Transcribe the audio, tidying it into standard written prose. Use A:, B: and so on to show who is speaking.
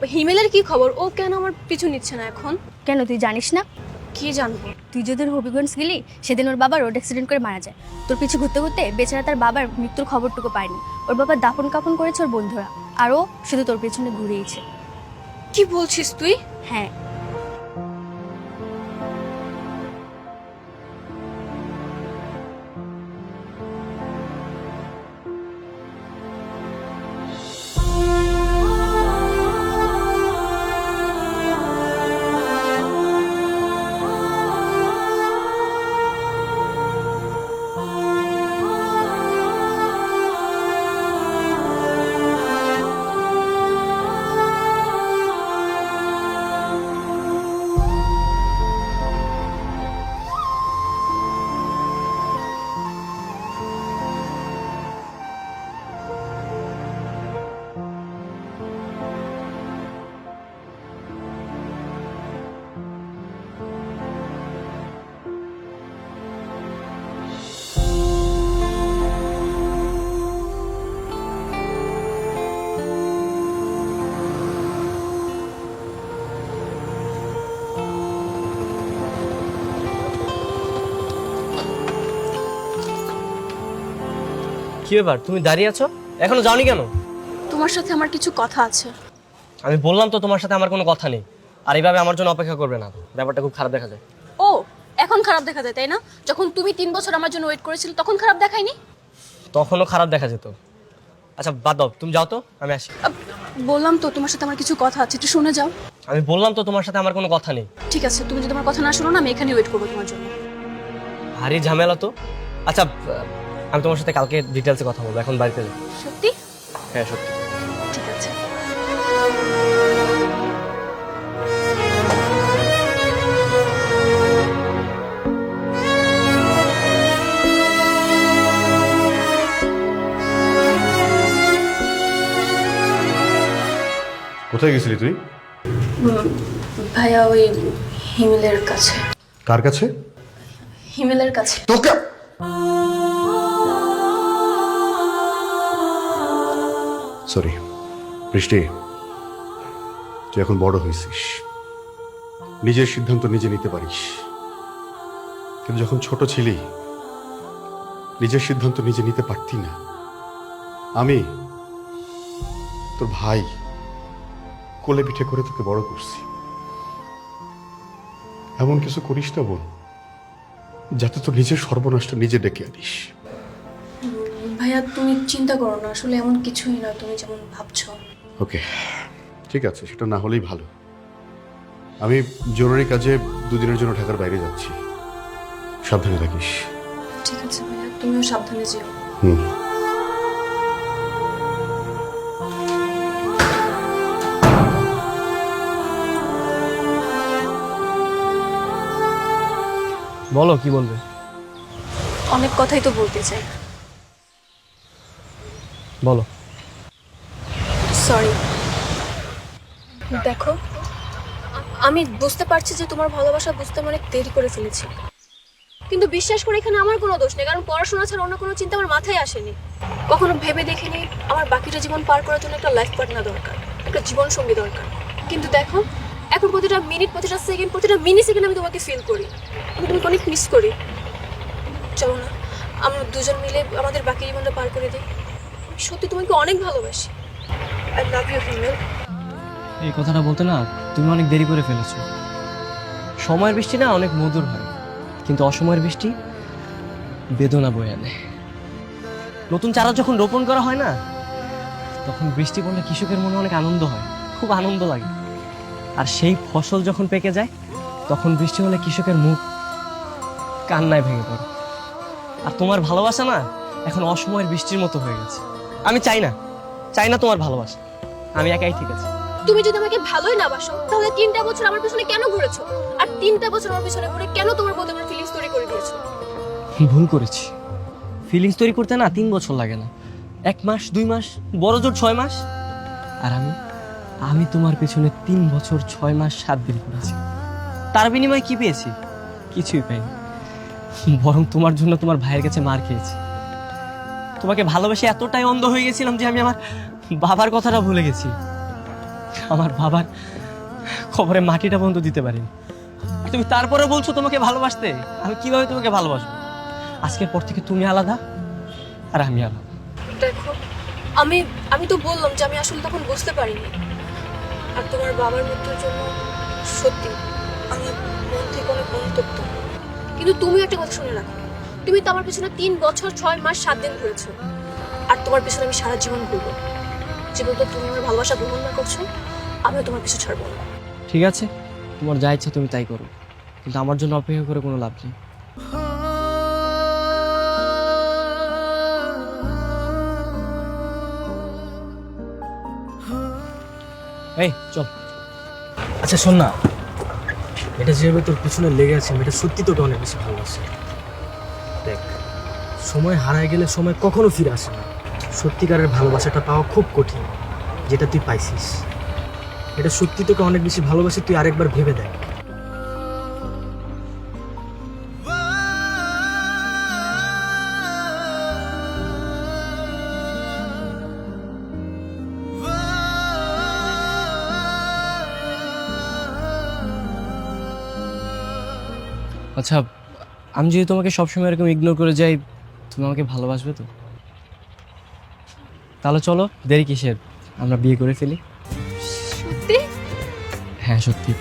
A: হিমেলের কি খবর? ও কেন আমার পিছু নিচ্ছে না এখন?
B: কেন তুই জানিস না?
A: কি জানবো?
B: তুই যেদিন হবিগঞ্জ গেলি সেদিন ওর বাবা রোড অ্যাক্সিডেন্ট করে মারা যায়। তোর পিছু ঘুরতে ঘুরতে বেচারা তার বাবার মৃত্যুর খবরটুকু পায়নি। ওর বাবা দাফন কাফন করেছে ওর বন্ধুরা, আর ও শুধু তোর পেছনে ঘুরেইছে।
A: কি বলছিস তুই?
B: হ্যাঁ।
C: কি ব্যাপার, তুমি দাঁড়িয়ে আছো? এখনো যাওনি কেন?
A: তোমার সাথে আমার কিছু কথা আছে।
C: আমি বললাম তো তোমার সাথে আমার কোনো কথা নেই, আর এইভাবে আমার জন্য অপেক্ষা করবে না। ব্যাপারটা খুব খারাপ দেখা যায়।
A: ও, এখন খারাপ দেখা যায় তাই না? যখন তুমি 3 বছর আমার জন্য ওয়েট করেছিলে তখন খারাপ দেখায়নি?
C: তখনও খারাপ দেখা যেত। আচ্ছা বাদ দাও, তুমি যাও তো, আমি আসি।
A: বললাম তো তোমার সাথে আমার কিছু কথা আছে, একটু শুনে যাও।
C: আমি বললাম তো তোমার সাথে আমার কোনো কথা নেই।
A: ঠিক আছে, তুমি যদি আমার কথা না শোনো না, আমি এখানে ওয়েট করবো তোমার জন্য।
C: ভারী ঝামেলা তো। আচ্ছা, আমি তোমার সাথে কালকে ডিটেলসে কথা বলবো, এখন বাড়িতে যাই।
A: সত্যি?
C: হ্যাঁ সত্যি।
A: ঠিক আছে।
D: কোথায় গেছিলি তুই?
A: ভাইয়া, ওই হিমেলের কাছে।
D: কার কাছে?
A: হিমেলের কাছে।
D: তোকে সরি বৃষ্টি, তুই এখন বড় হয়েছিস, নিজের সিদ্ধান্ত নিজে নিতে পারিস, কিন্তু যখন ছোট ছিলি নিজের সিদ্ধান্ত নিজে নিতে পারতি না। আমি তোর ভাই কোলে পিঠে করে তোকে বড় করছি। এমন কিছু করিস না বোন, যাতে তোর নিজের সর্বনাশটা নিজে ডেকে আনিস।
A: ভাইয়া, তুমি চিন্তা করো না, আসলে এমন কিছুই না তুমি যেমন ভাবছো।
D: ওকে ঠিক আছে, সেটা না হলেই ভালো। আমি জরুরি কাজে 2 দিনের জন্য ঢাকার বাইরে যাচ্ছি, সাবধানে থাকিস।
A: ঠিক আছে ভাইয়া, তুমিও সাবধানে যেও।
D: হুম।
C: বলো, কি বলবে?
A: অনেক কথাই তো বলতে চাই।
C: বলো।
A: সরি। দেখো, আমি বুঝতে পারছি যে তোমার ভালোবাসা বুঝতে আমি অনেক দেরি করে ফেলেছি, কিন্তু বিশ্বাস করে এখানে আমার কোনো দোষ নেই, কারণ পড়াশোনা ছাড়া অন্য কোনো চিন্তা আমার মাথায় আসেনি। কখনো ভেবে দেখিনি আমার বাকিটা জীবন পার করার জন্য একটা লাইফ পার্টনার দরকার, একটা জীবন সঙ্গী দরকার। কিন্তু দেখো, এখন প্রতিটা মিনিট, প্রতিটা সেকেন্ড, প্রতিটা মিনি সেকেন্ড আমি তোমাকে ফিল করি, আমি তোমাকে অনেক মিস করি। চলো না, আমরা দুজন মিলে আমাদের বাকি জীবনটা পার করে দিই। সত্যি তোমাকে অনেক ভালোবাসি। আই লাভ ইউ হিমেল।
C: এই কথাটা বলতে না তুমি অনেক দেরি করে ফেলেছো। সময়ের বৃষ্টি না অনেক মধুর হয়, কিন্তু অসময়ের বৃষ্টি বেদনা বয়ে আনে। নতুন চারা যখন রোপণ করা হয় না, তখন বৃষ্টি পড়লে কৃষকের মনে অনেক আনন্দ হয়, খুব আনন্দ লাগে। আর সেই ফসল যখন পেকে যায়, তখন বৃষ্টি হলে কৃষকের মুখ কান্নায় ভেঙে পড়ে। আর তোমার ভালোবাসা না এখন অসময়ের বৃষ্টির মতো হয়ে গেছে। আমি চাই না তোমার ভালোবাসা, আমি একাই ঠিক আছে।
A: তুমি যদি আমাকে ভালোই না বাসো, তাহলে 3টা বছর আমার পিছনে কেন ঘুরেছো? আর 3টা বছর আমার পিছনে ঘুরে কেন তোমার প্রতি আমার ফিলিংস তৈরি করে দিয়েছো?
C: ভুল করেছি। ফিলিংস তৈরি করতে না 3 বছর লাগে না, 1 মাস 2 মাস, বড় জোর 6 মাস। আর আমি তোমার পেছনে 3 বছর 6 মাস 7 দিন করেছি। তার বিনিময়ে কি পেয়েছি? কিছুই পাইনি, বরং তোমার জন্য তোমার ভাইয়ের কাছে মার খেয়েছি। তোমাকে ভালোবেসে এতটাই অন্ধ হয়ে গেছিলাম যে আমি আমার বাবার কথাটা ভুলে গেছি। আমার বাবার খবরে মাটিটা পর্যন্ত দিতে পারিনি। আর তুমি তারপরে বলছো তোমাকে ভালোবাসতে। আমি কিভাবে তোমাকে ভালোবাসবো? আজকের পর থেকে তুমি আলাদা আর আমি আলাদা।
A: দেখো, আমি আমি তো বললাম যে আমি আসলে তখন বুঝতে পারিনি। আর তোমার বাবার মৃত্যুর জন্য সত্যি আমি মন থেকে অনেক অনুতপ্ত। কিন্তু তুমি একটা কথা শুনে রাখো, তুমি তো আমার পেছনে 3 বছর 6 মাস 7 দিন ঘুরেছো, আর তোমার পেছনে আমি সারা জীবন ঘুরবো। জীবন তো তুমি আমার ভালোবাসা গ্রহণ না করছো, আমিও তোমার পিছু ছাড়বো না।
C: ঠিক আছে, তোমার যা ইচ্ছা তুমি তাই করো, কিন্তু আমার জন্য অপেক্ষা করে কোনো লাভ নেই। এই চল।
E: আচ্ছা শোন না, এটা যেভাবে তোর পিছনে লেগে আছে এটা সত্যি তোকে অনেক বেশি ভালোবাসে। দেখ, সময় হারায় গেলে সময় কখনো ফিরে আসে না। সত্যিকারের ভালোবাসাটা পাওয়া খুব কঠিন, যেটা তুই পাইছিস। এটা সত্যি তোকে অনেক বেশি ভালোবাসে, তুই আরেকবার ভেবে দেখ।
C: আচ্ছা, আমি যদি তোমাকে সবসময় এরকম ইগনোর করে যাই, তুমি আমাকে ভালোবাসবে তো? তাহলে চলো, দেরি কিসের, আমরা বিয়ে করে ফেলি।
A: সত্যি?
C: হ্যাঁ সত্যি।